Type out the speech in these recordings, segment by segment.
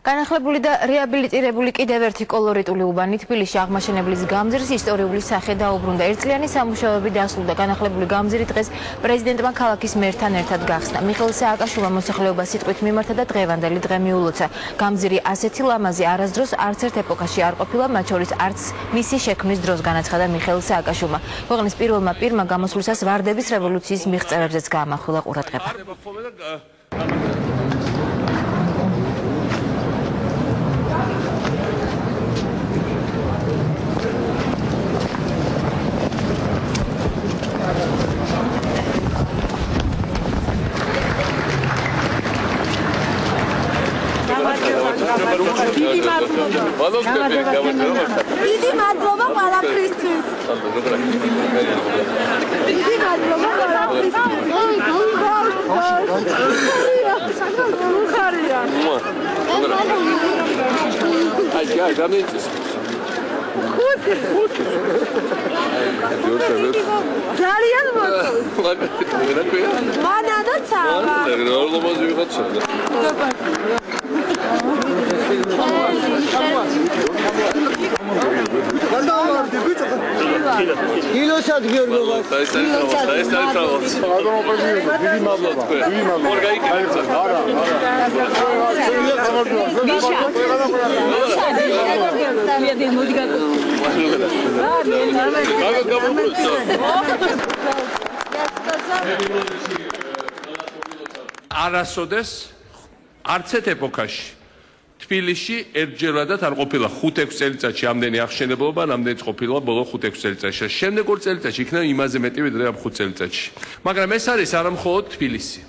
განახლებული და რეაბილიტირებული კიდევ ერთი კოლორიტული უბანი თბილისში აღმაშენებლის გამზირის ისტორიული სახე დაუბრუნდა. ერთწლიანი სამუშაოები დასრულდა. განახლებული გამზირი დღეს პრეზიდენტმა ქალაქის მერთან ერთად გახსნა. მიხეილ სააკაშვილმა მოსახლეობას სიტყვით მიმართა და დღევანდელი დღე მიულოცა. გამზირი ასეთი ლამაზი არასდროს არც ერთ ეპოქაში არ ყოფილა, მათ შორის არც მისი შექმნის დროს, განაცხადა მიხეილ სააკაშვილმა. ქვეყნის პირველმა პირმა გამოსვლისას ვარდების რევოლუციის მიღწევებზეც გაამახვილა ყურადღება. დიდი მადლობა ყველაფრისთვის. დიდი მადლობა ყველაფრისთვის. ძალიან არასოდეს არც ერთ ეპოქაში თბილისში ერთჯერადად არ ყოფილა 5-6 წელიწადში ამდენი აღშენებლობა, რამდენიც ყოფილა ბოლო 5-6 წელიწადში. შემდეგ 2 წელიწადში იქნება იმაზე მეტი ვიდრე ამ 5 წელიწადში. მაგრამ ეს არის არა მხოლოდ თბილისი.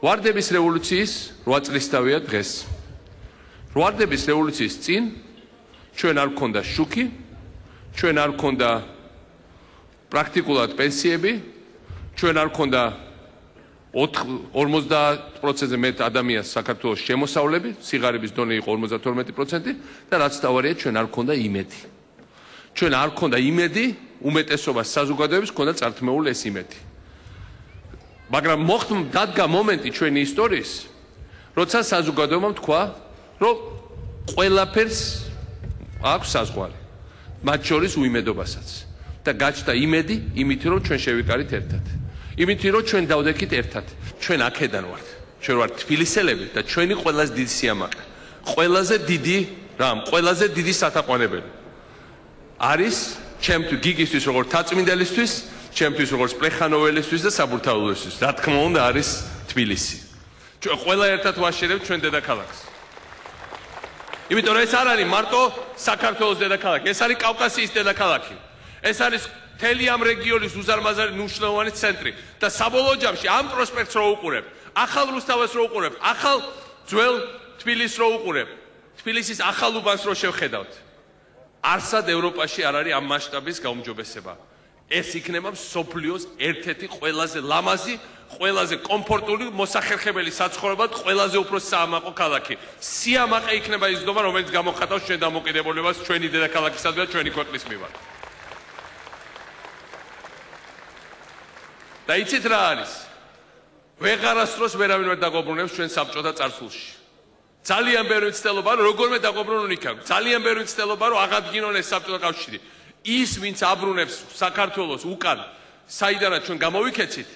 ვარდების რევოლუციის 8 წლისთავია დღეს. ვარდების რევოლუციის წინ ჩვენ არ გქონდა შუქი, ჩვენ არ გქონდა პრაქტიკულად პენსიები, ჩვენ არ გქონდა 50%-ზე მეტ ადამიანს საქართველოს შემოსავლები, სიგარების დონე იყო 52% და რაც თავარია ჩვენ არ გქონდა იმედი. ჩვენ არ გქონდა იმედი, უმეტესობას საზოგადოების გქონდა წართმეული ეს იმედი. მაგრამ დადგა მომენტი ჩვენი ისტორიის, როცა საზოგადოებამ თქვა, რომ ყველაფერს აქვს საზღვარი, მათ შორის უიმედობასაც. და გაჩნდა იმედი, იმით რომ ჩვენ შევიკარით ერთად. იმით რომ ჩვენ დავდექით ერთად. ჩვენ აქედან ვართ. ჩვენ ვართ თბილისელები და ჩვენი ყველაზე დიდი სიამაყე, ყველაზე დიდი რამ, ყველაზე დიდი სათაყვანებელი არის ჩემთვის გიგისთვის როგორც თაწმინდელისთვის, ჩემთვის როგორც პლეხანოველისთვის და საბურთალოველისთვის. რა თქმა უნდა არის თბილისი. ჩვენ ყველა ერთად ვაშერებთ ჩვენ დედაქალაქს. იმიტომ რომ ეს არ არის მარტო საქართველოს დედაქალაქი, ეს არის კავკასიის დედაქალაქი. ეს არის მთელი ამ რეგიონის უზარმაზარი მნიშვნელოვანი ცენტრი და საბოლოო ჯამში ამ პროსპექტს რო უყურებ, ახალ რუსთაველს რო უყურებ, ახალ ძველ თბილისს რო უყურებ, თბილისის ახალ უბანს რო შევხედავთ, არსად ევროპაში არ არის ამ მასშტაბის გაუმჯობესება. ეს იქნება მსოფლიოს ერთ-ერთი ყველაზე ლამაზი, ყველაზე კომფორტული მოსახერხებელი საცხოვრებლად ყველაზე უფრო საამაყო ქალაქი. სიამაყე იქნება ის დობა, რომელიც გამოხატავს ჩვენ დამოკიდებულებას ჩვენი დედაქალაქისადმი და ჩვენი ქვეყნის მიმართ. და იცით რა არის? ვეღარასდროს ვერავინ ვერ დაგობრუნებს ჩვენ საბჭოთა წარსულში. ძალიან ბევრი მცდელობა, რომ როგორმე დაგობრუნონ იქ. ძალიან ბევრი მცდელობა, რომ აღადგინონ ეს საბჭოთა კავშირი. ის, ვინც აბრუნებს საქართველოს უკან, საიდანაც ჩვენ გამოვიქეცით,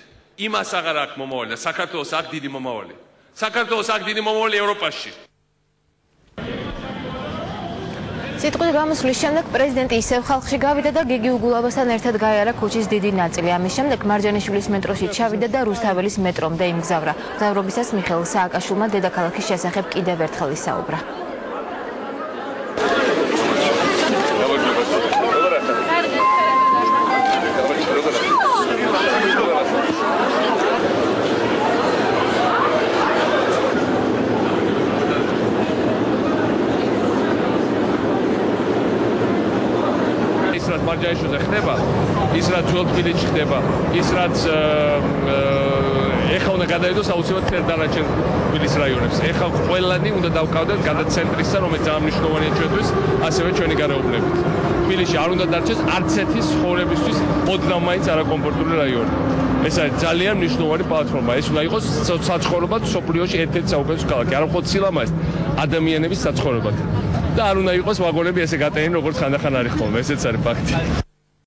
იმას აღარ აქვს მომავალი და საქართველოს აქვს დიდი მომავალი. საქართველოს აქვს დიდი მომავალი ევროპაში. სიტყვით გამოსვლის შემდეგ პრეზიდენტი ისევ ხალხში გავიდა და გიგი უგულავასთან ერთად გაიარა ქუჩის დიდი ნაწილი. ამის შემდეგ მარჯანიშვილის მეტროში ჩავიდა და რუსთაველის მეტრომდე იმგზავრა. მგზავრობისას მიხეილ სააკაშვილმა დედაქალაქის შესახებ კიდევ ერთხელ ისაუბრა. მარჯანიშვილზე ხდება, ის რაც ძველ თბილისში ხდება, ის რაც ეხლა უნდა გადაიდოს აუცილებლად დანარჩენ თბილისის რაიონებს. ეხლა ყველანი უნდა დავკავდეთ გადაცენტრისთან, რომელიც ძალიან მნიშვნელოვანია ჩვენთვის, ასევე ჩვენი გარეუბნებით. თბილისში არ უნდა დარჩეს არც ერთი ცხოვრებისთვის ოდნავ მაინც არაკომფორტული რაიონი. ეს არის ძალიან მნიშვნელოვანი პლატფორმა. ეს უნდა იყოს საცხოვრებლად მსოფლიოში ერთ-ერთი საუკეთესო ქალაქი. არა მხოლოდ სილამაზით, ადამიანების საცხოვრებლად. და არ უნდა იყოს ვაგონები ესე გატენილი, როგორც ხანდახან არის ხოლმე, ესეც არის ფაქტი.